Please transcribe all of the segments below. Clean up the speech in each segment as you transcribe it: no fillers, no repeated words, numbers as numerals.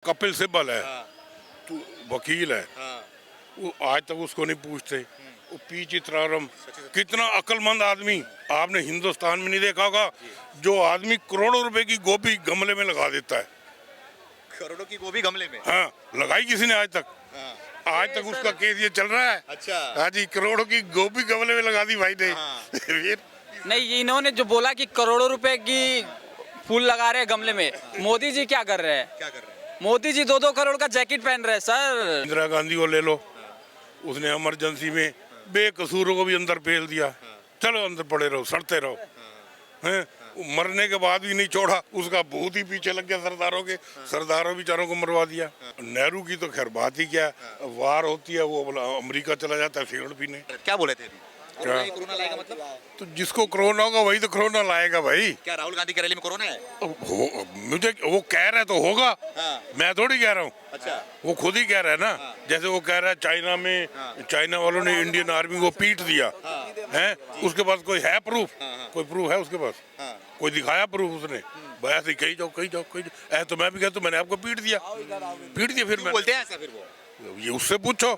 कपिल सिब्बल है, हाँ, तो वकील है, हाँ, वो आज तक उसको नहीं पूछते। वो पी चित्रारम कितना अक्लमंद आदमी, आपने हिंदुस्तान में नहीं देखा होगा जो आदमी करोड़ों रुपए की गोभी गमले में लगा देता है। करोड़ों की गोभी गमले में। हाँ, लगाई किसी ने आज तक? हाँ, आज तक उसका केस ये चल रहा है। अच्छा। हाँ जी, करोड़ों की गोभी गमले में लगा दी भाई ने। हाँ। फिर नहीं, इन्होंने जो बोला कि करोड़ों रुपए की फूल लगा रहे हैं गमले में, मोदी जी क्या कर रहे हैं? क्या कर रहे हैं? मोदी जी 2-2 करोड़ का जैकेट पहन रहे हैं सर। इंदिरा गांधी को ले लो, उसने इमरजेंसी में बेकसूरों को भी अंदर पेल दिया। चलो अंदर पड़े रहो, सड़ते रहो। हैं, मरने के बाद भी नहीं छोड़ा, उसका भूत ही पीछे लग गया सरदारों के। सरदारों बेचारों को मरवा दिया। नेहरू की तो खैर बात ही क्या, वार होती है वो बोला अमेरिका चला जाता है सिगरेट पीने। क्या बोले थे अभी? क्या? कोरोना लाएगा मतलब? तो जिसको कोरोना होगा वही तो कोरोना लाएगा भाई। क्या राहुल गांधी की रैली में कोरोना है? मुझे वो कह रहे तो होगा, हाँ। मैं थोड़ी कह रहा हूँ। अच्छा। वो खुद ही कह रहा है ना। जैसे वो कह रहा है चाइना में, चाइना वालों ने इंडियन आर्मी को पीट दिया है, उसके पास कोई है प्रूफ? कोई प्रूफ है उसके पास? हाँ। कोई दिखाया प्रूफ उसने? भाई ऐसे कही जाओ कही जाओ कही जाओ, ऐसे तो मैं भी कहता हूँ मैंने आपको पीट दिया फिर क्यों मैं बोलते हैं ऐसा फिर वो? ये उससे पूछो,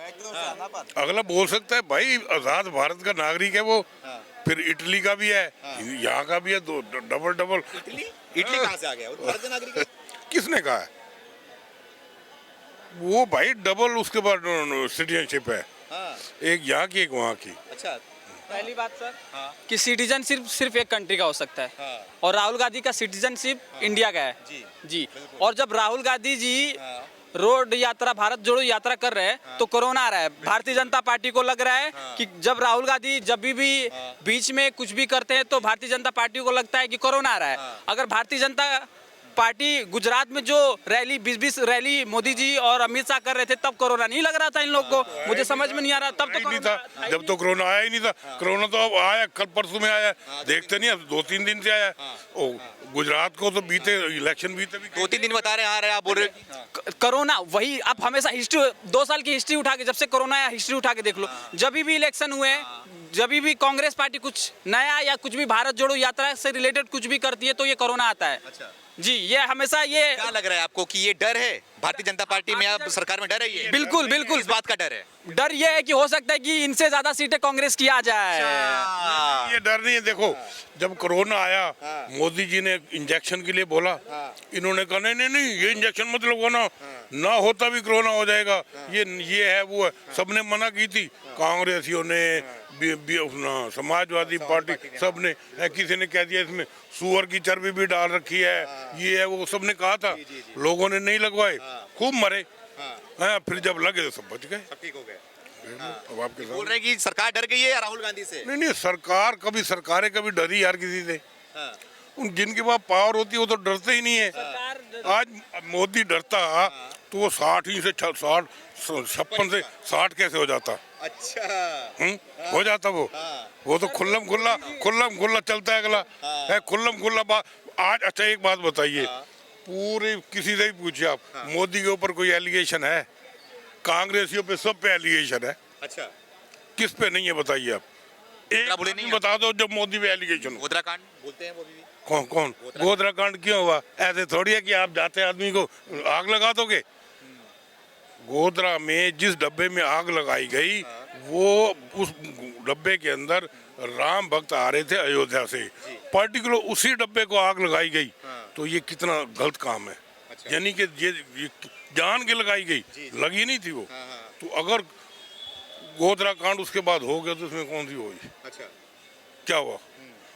अगला बोल सकता है भाई आजाद भारत का नागरिक है वो। फिर इटली का भी है, यहाँ का भी है, दो डबल। इटली कहाँ से आ गया? वो भारत का नागरिक है। किसने कहा है? वो भाई डबल उसके बाद सिटीजनशिप है, हाँ। एक यहाँ की एक वहाँ की। अच्छा। पहली बात सर हाँ। कि सिटीजनशिप सिर्फ एक कंट्री का हो सकता है, हाँ। और राहुल गांधी का सिटीजनशिप इंडिया का है। जी। और जब राहुल गांधी जी रोड यात्रा, भारत जोड़ो यात्रा कर रहे हैं तो कोरोना आ रहा है। भारतीय जनता पार्टी को लग रहा है कि जब राहुल गांधी जब भी बीच में कुछ भी करते हैं तो भारतीय जनता पार्टी को लगता है कि कोरोना आ रहा है। अगर भारतीय जनता पार्टी गुजरात में जो रैली 20-20 रैली मोदी जी और अमित शाह कर रहे थे तब कोरोना नहीं लग रहा था इन लोग को। मुझे समझ में नहीं आ रहा, तब तो नहीं था, जब तो कोरोना आया ही नहीं था। कोरोना तो अब आया, कल परसों में आया, देखते नहीं, अब 2-3 दिन से आया। ओ गुजरात को तो बीते इलेक्शन बीते भी 2-3 दिन बता रहे हैं, आ रहे हैं, आप बोल रहे हैं। कोरोना वही, आप हमेशा हिस्ट्री 2 साल की हिस्ट्री उठा के, जब से कोरोना आया हिस्ट्री उठा के देख लो। जब भी इलेक्शन हुए, जब भी कांग्रेस पार्टी कुछ नया या कुछ भी भारत जोड़ो यात्रा से रिलेटेड कुछ भी करती है तो ये कोरोना आता है। अच्छा। जी, ये हमेशा ये क्या लग रहा है आपको कि ये डर है भारतीय जनता पार्टी में, अब सरकार में डर है ये? बिल्कुल बिल्कुल इस बात का डर है। डर ये है कि हो सकता है कि इनसे ज्यादा सीटें कांग्रेस की आ जाए। ये डर नहीं है। देखो जब कोरोना आया, मोदी जी ने इंजेक्शन के लिए बोला, इन्होंने कहा नहीं नहीं नहीं ये इंजेक्शन मत लगवाना, ना होता भी कोरोना हो जाएगा, ये है वो है, सबने मना की थी। कांग्रेसियों ने, समाजवादी पार्टी, सबने, किसी ने कह दिया इसमें सुअर की चर्बी भी डाल रखी है, ये है वो, सबने कहा था। लोगों ने नहीं लगवाए, खूब मरे। हाँ, फिर जब लगे तो सब बच गए। ठीक हो गए। अब आपके बोल साथ रहे हैं कि सरकार डर गई है राहुल गांधी से। नहीं, सरकार कभी, सरकारें कभी डरी यार किसी से? हाँ। उन जिनके पास पावर होती है वो तो डरते ही नहीं है। आज मोदी डरता तो वो 60 ही से 60, 56 से 60 कैसे हो जाता? अच्छा। हो जाता वो तो खुल्लम खुल्ला चलता है अगला है, खुल्लम खुल्ला बात। आज अच्छा एक बात बताइए, पूरे किसी से भी पूछिए आप, मोदी के ऊपर कोई एलिगेशन है? कांग्रेसियों पे सब पे एलिगेशन है। अच्छा। किस पे नहीं है बताइए आप? एक बोले नहीं बता दो जब मोदी पे एलिगेशन हो। गोधरा कांड बोलते हैं वो भी। कौन गोधरा कांड क्यों हुआ? ऐसे थोड़ी है कि आप जाते आदमी को आग लगा दोगे। गोधरा में जिस डब्बे में आग लगाई गई, वो उस डब्बे के अंदर राम भक्त आ रहे थे अयोध्या से, पर्टिकुलर उसी डब्बे को आग लगाई गई। तो ये कितना गलत काम है। यानी कि ये जान के लगाई गई, लगी नहीं थी वो। तो अगर गोधरा कांड उसके बाद हो गया तो उसमें कौन सी होगी? अच्छा। क्या हुआ?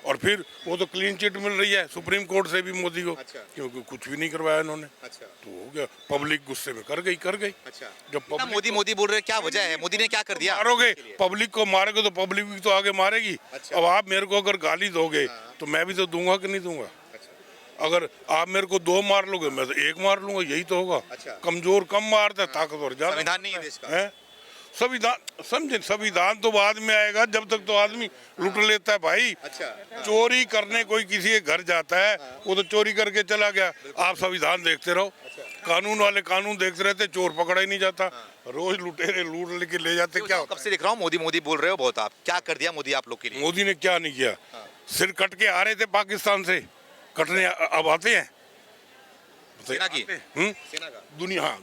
और फिर वो तो क्लीन चिट मिल रही है सुप्रीम कोर्ट से भी मोदी को। अच्छा। क्योंकि कुछ भी नहीं करवाया इन्होंने। अच्छा। तो हो गया, पब्लिक गुस्से में कर गई। अच्छा। जब ना, मोदी बोल रहे हैं, क्या वजह है? मोदी ने क्या कर दिया? मारोगे पब्लिक को, मारोगे तो पब्लिक भी तो आगे मारेगी। अच्छा। अब आप मेरे को अगर गाली दोगे तो मैं भी तो दूंगा कि नहीं दूंगा? अच्छा। अगर आप मेरे को 2 मार लोगे मैं तो 1 मार लूंगा, यही तो होगा। अच्छा। कमजोर कम मारता है, ताकतवर ज्यादा। संविधान नहीं है देश का। है संविधान, समझे, संविधान तो बाद में आएगा, जब तक तो आदमी लूट लेता है भाई। अच्छा। चोरी करने कोई किसी के घर जाता है, वो तो चोरी करके चला गया। आप संविधान देखते रहो, कानून वाले कानून देखते रहते, चोर पकड़ा ही नहीं जाता। रोज लुटेरे लूट लेके ले जाते। क्या कब से देख रहा हूँ मोदी बोल रहे हो बहुत आप। क्या कर दिया मोदी आप लोग के लिए? मोदी ने क्या नहीं किया? सिर कट के आ रहे थे पाकिस्तान से, कटने अब आते हैं। सेना की? हम्म? सेना का?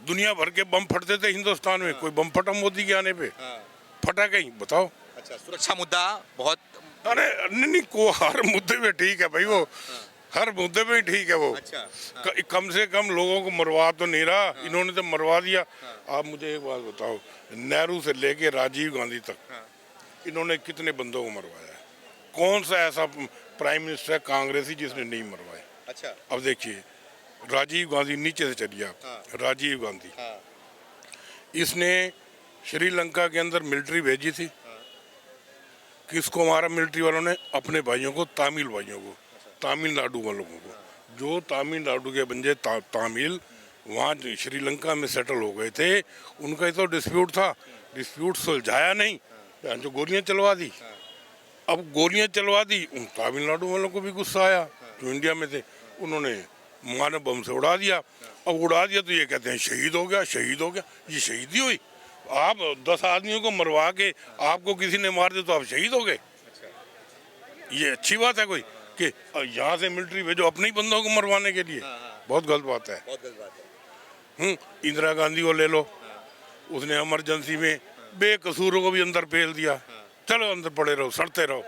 दुनिया भर के बम फटते थे हिंदुस्तान में, कोई बम फटा मोदी के आने पे? फटा कहीं बताओ? अच्छा, सुरक्षा मुद्दा बहुत। अरे नहीं, को हर मुद्दे पे ठीक है भाई, वो हर मुद्दे पे ही ठीक है वो। अच्छा, कम से कम लोगों को मरवा तो नहीं रहा, इन्होंने तो मरवा दिया। आप मुझे एक बात बताओ, नेहरू से लेके राजीव गांधी तक इन्होंने कितने बंदों को मरवाया है? कौन सा ऐसा प्राइम मिनिस्टर है कांग्रेसी जिसने नहीं मरवाए? अच्छा, अब देखिए, राजीव गांधी, नीचे से चलिए आप, राजीव गांधी, इसने श्रीलंका के अंदर मिलिट्री भेजी थी। किसको मारा मिलिट्री वालों ने? अपने भाइयों को, तमिल भाइयों को, तमिलनाडु वालों को। जो तमिलनाडु के बंदे तमिल वहाँ श्रीलंका में सेटल हो गए थे, उनका ही तो डिस्प्यूट था, डिस्प्यूट सुलझाया नहीं, जो गोलियां चलवा दी। अब गोलियां चलवा दी, उन तमिलनाडु वालों को भी गुस्सा आया जो इंडिया में थे, उन्होंने मानव बम से उड़ा दिया। अब उड़ा दिया तो ये कहते हैं शहीद हो गया, शहीद हो गया। ये शहीदी हुई? आप 10 आदमियों को मरवा के आपको किसी ने मार दिया तो आप शहीद हो गए? ये अच्छी बात है कोई कि यहाँ से मिलिट्री भेजो अपने ही बंदों को मरवाने के लिए? बहुत गलत बात है। बहुत गलत बात है। इंदिरा गांधी को ले लो, उसने इमरजेंसी में बेकसूरों को भी अंदर पेल दिया, चलो अंदर पड़े रहो, सड़ते रहो।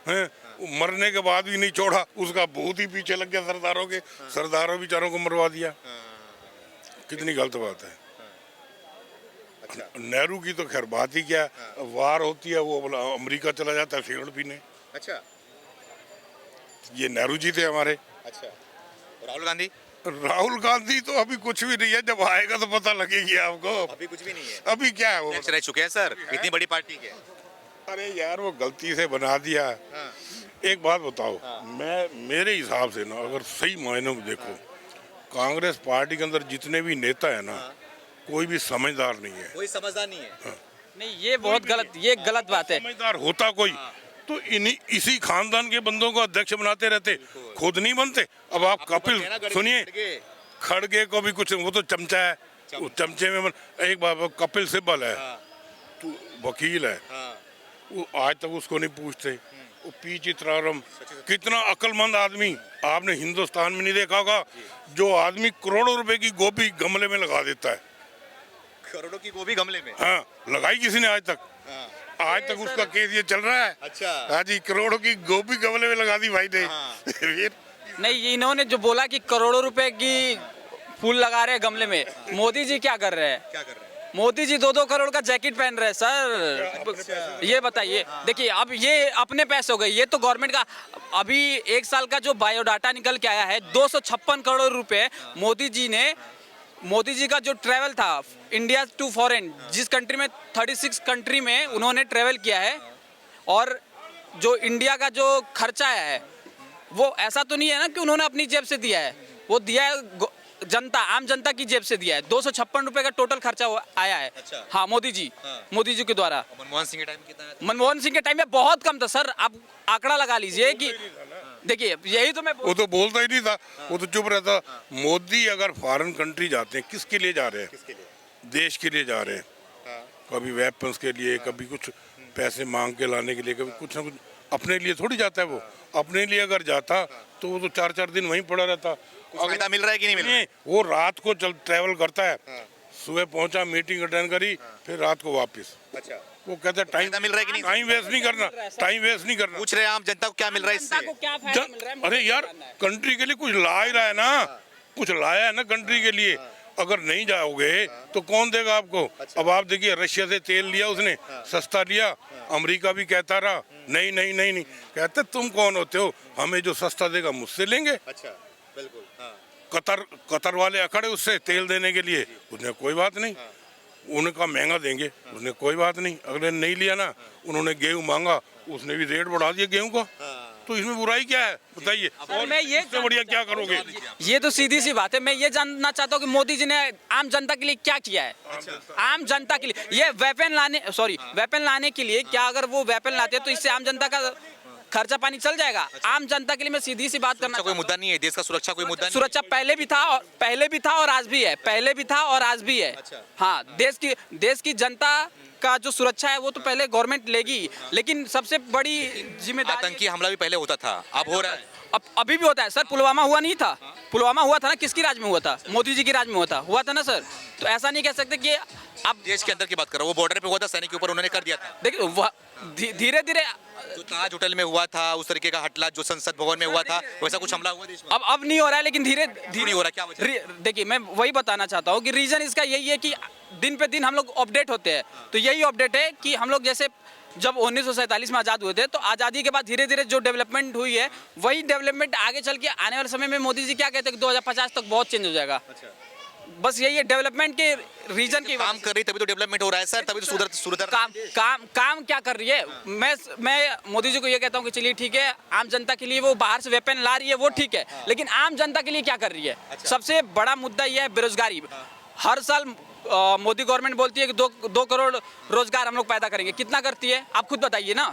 हैं, मरने के बाद भी नहीं छोड़ा, उसका भूत ही पीछे लग गया सरदारों के, सरदारों बेचारों को मरवा दिया। कितनी गलत बात है। अच्छा, नेहरू की तो खैर बात ही क्या, वार होती है वो बोला अमेरिका चला जाता है सिगरेट पीने। अच्छा, ये नेहरू जी थे हमारे। अच्छा, और राहुल गांधी? राहुल गांधी तो अभी कुछ भी नहीं है, जब आएगा तो पता लगेगी आपको। अभी कुछ भी नहीं है। अभी क्या है वो? अध्यक्ष रह चुके हैं सर, इतनी बड़ी पार्टी के। अरे यार, वो गलती से बना दिया। एक बात बताओ, मेरे हिसाब से ना, अगर सही मायनों में देखो, कांग्रेस पार्टी के अंदर जितने भी नेता है ना, कोई भी समझदार नहीं है। कोई समझदार नहीं है। नहीं, ये बहुत गलत, ये गलत बात है। समझदार होता कोई तो इसी खानदान के बंदों को अध्यक्ष बनाते रहते, खुद नहीं बनते। अब आप कपिल सुनिए, खड़गे को भी कुछ, वो तो चमचा है, वो चमचे में एक बार कपिल सिब्बल है, तो वकील है, वो आज तक उसको नहीं पूछते। वो पी चिदंबरम, कितना अक्लमंद आदमी, आपने हिंदुस्तान में नहीं देखा होगा जो आदमी करोड़ों रुपए की गोभी गमले में लगा देता है। करोड़ों की गोभी गमले में? हाँ, लगाई किसी ने आज तक? आज तक उसका केस ये चल रहा है। अच्छा, हाँ जी, करोड़ों की गोभी गमले में लगा दी भाई ने। फिर नहीं, इन्होंने जो बोला कि करोड़ों रुपए की फूल लगा रहे हैं गमले में, मोदी जी क्या कर रहे हैं? क्या कर रहे हैं? मोदी जी 2-2 करोड़ का जैकेट पहन रहे हैं सर। ये बताइए, देखिए अब ये अपने पैसे हो गए, ये तो गवर्नमेंट का। अभी 1 साल का जो बायोडाटा निकल के आया है, 256 करोड़ रुपए मोदी जी का जो ट्रैवल था इंडिया टू फॉरेन, जिस कंट्री में 36 कंट्री में उन्होंने ट्रैवल किया है, और जो इंडिया का जो खर्चा है वो ऐसा तो नहीं है ना कि उन्होंने अपनी जेब से दिया है, वो दिया है जनता, आम जनता की जेब से दिया है। 256 रुपए का टोटल खर्चा आया है। अच्छा। हाँ, मोदी जी के द्वारा। मनमोहन सिंह के टाइम कितना है? मनमोहन सिंह के टाइम में बहुत कम था सर। आप आंकड़ा लगा लीजिए कि देखिए, यही तो मैं वो तो बोलता ही नहीं था, वो तो चुप रहता। मोदी अगर फॉरेन कंट्री जाते हैं, किसके लिए जा रहे हैं? किसके लिए? देश के लिए जा रहे हैं। कभी वेपन्स के लिए, कभी कुछ पैसे मांग के लाने के लिए, कभी कुछ ना कुछ। अपने लिए थोड़ी जाता है वो। अपने लिए अगर जाता तो वो तो 4-4 दिन वहीं पड़ा रहता। फायदा मिल रहा है कि नहीं मिल रहा है? वो रात को ट्रैवल करता है, सुबह पहुंचा, मीटिंग अटेंड करी, फिर रात को वापस। अच्छा, वो कहता है फायदा मिल रहा है कि नहीं? टाइम वेस्ट नहीं करना, टाइम वेस्ट नहीं करना। पूछ रहे हैं आम जनता को क्या मिल रहा है जनता इससे? को क्या फायदा मिल रहा है? अरे यार, कंट्री के लिए कुछ ला ही रहा है ना, कुछ लाया है ना कंट्री के लिए। अगर नहीं जाओगे तो कौन देगा आपको? अब आप देखिए, रशिया से तेल लिया उसने, सस्ता लिया, अमेरिका भी कहता रहा नहीं नहीं नहीं नहीं। कहते तुम कौन होते हो, हमें जो सस्ता देगा मुझसे लेंगे। अच्छा, बिल्कुल। कतर वाले अखड़े उससे तेल देने के लिए, उसने कोई बात नहीं, उनका महंगा देंगे, उसने कोई बात नहीं। अगले ने नहीं लिया ना, उन्होंने गेहूं मांगा, उसने भी रेट बढ़ा दिया गेहूं का। तो इसमें बुराई क्या है बताइए? और मैं ये इससे बढ़िया क्या करोगे? ये तो सीधी सी बात है। मैं ये जानना चाहता हूँ कि मोदी जी ने आम जनता के लिए क्या किया है। आम जनता के लिए ये वेपन लाने के लिए, क्या अगर वो वेपन लाते तो इससे आम जनता का खर्चा पानी चल जाएगा? आम जनता के लिए मैं सीधी सी बात करना, कोई मुद्दा नहीं है, देश का सुरक्षा कोई मुद्दा नहीं। सुरक्षा पहले भी था और आज भी है, पहले भी था और आज भी है। हाँ, देश की जनता का जो सुरक्षा है वो तो पहले गवर्नमेंट लेगी, लेकिन सबसे बड़ी जिम्मेदारी, आतंकी हमला भी पहले होता था, अब हो रहा है। अब अभी भी होता है सर। पुलवामा हुआ नहीं था, पुलवामा हुआ था ना, किसकी राज में हुआ था? मोदी जी की राज में हुआ था ना सर। तो ऐसा नहीं कह सकते कि अब देश के अंदर की बात कर रहा हूँ, वो बॉर्डर पे हुआ था, सैनिक के ऊपर उन्होंने कर दिया था। देखिए धीरे धीरे जो ताज होटल में हुआ था, उस तरीके का हटला जो संसद भवन में हुआ था, वैसा कुछ हमला हुआ देश में? अब नहीं हो रहा है, लेकिन धीरे नहीं हो रहा, क्या वजह? देखिए मैं वही बताना चाहता हूँ कि रीजन इसका यही है कि दिन पे दिन हम लोग अपडेट होते हैं। तो यही अपडेट है कि हम लोग जैसे जब 1947 में आज़ाद हुए थे, तो आज़ादी के बाद धीरे धीरे जो डेवलपमेंट हुई है, वही डेवलपमेंट आगे चल के आने वाले समय में मोदी जी क्या कहते हैं कि 2050 तक बहुत चेंज हो जाएगा। बस यही है डेवलपमेंट के रीजन की काम कर रही तभी तो डेवलपमेंट हो रहा है सर, तभी तो सुधर काम क्या कर रही है? मैं मोदी जी को ये कहता हूँ कि चलिए ठीक है, आम जनता के लिए वो बाहर से वेपन ला रही है, वो ठीक है, लेकिन आम जनता के लिए क्या कर रही है? सबसे बड़ा मुद्दा ये है बेरोजगारी। हर साल मोदी गवर्नमेंट बोलती है कि 2 करोड़ रोजगार हम लोग पैदा करेंगे। कितना करती है आप खुद बताइए ना,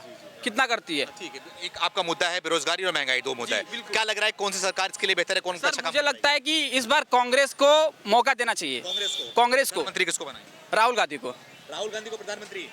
कितना करती है? ठीक है, एक आपका मुद्दा है बेरोजगारी और महंगाई, 2 मुद्दा है। क्या लग रहा है कौन सी सरकार इसके लिए बेहतर है, कौन सर अच्छा काम? मुझे लगता है कि इस बार कांग्रेस को मौका देना चाहिए। कांग्रेस को मंत्री किसको बनाए? राहुल गांधी को। राहुल गांधी को प्रधानमंत्री।